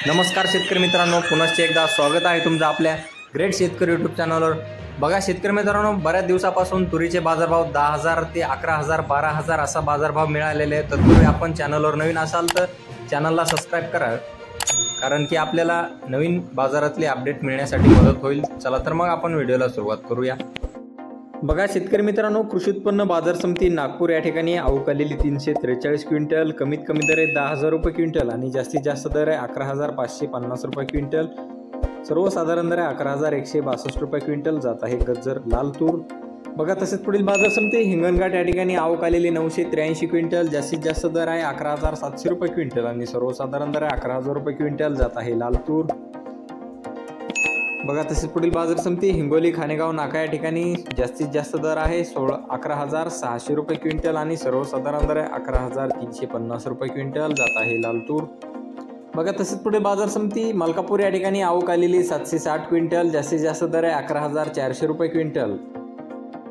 नमस्कार शेतकरी मित्रांनो, पुनश्च एकदा स्वागत आहे तुमचं आपल्या ग्रेट शेतकरी यूट्यूब चॅनलवर। बघा शेतकरी मित्रांनो, बऱ्याच दिवसापासून तुरीचे बाजारभाव 10,000 ते 11,000 12,000 असा बाजारभाव मिळालेले आहेत। तत्पूर्वी आपण चॅनलवर नवीन असाल तर चॅनलला सबस्क्राइब करा, कारण की आपल्याला नवीन बाजारातले अपडेट मिळण्यासाठी मदत होईल। चला तर मग आपण व्हिडिओला सुरुवात करूया। बघा शेतकरी मित्रांनो, कृषी उत्पन्न बाजार समिती नागपूर या ठिकाणी आवक आलेली 343 क्विंटल, कमीत कमी दर आहे 10,000 रुपये क्विंटल आणि जास्तीत जास्त दर आहे 11,550 रुपये क्विंटल। सर्वसाधारण दर आहे 11,162 रुपये क्विंटल जात आहे गज्जर लाल तूर। बघा तसेच पुढील बाजार समिती हिंगणघाट या ठिकाणी आवक आलेली 983 क्विंटल, जास्तीत जास्त दर आहे 11,700 रुपये क्विंटल आणि सर्वसाधारण दर आहे 11,000 रुपये क्विंटल जात आहे लाल तूर। बघा तसेच पुढील बाजार समिती हिंगोली खानेगाव नाका या ठिकाणी जास्तीत जास्त दर आहे 11,600 रुपये क्विंटल आणि सर्वसाधारण दर आहे 11,350 रुपये क्विंटल जात आहे लाल तूर। बघा तसेच पुढे बाजार समिती मलकापूर या ठिकाणी आवक आलेली 760 क्विंटल, जास्तीत जास्त दर आहे 11,400 रुपये क्विंटल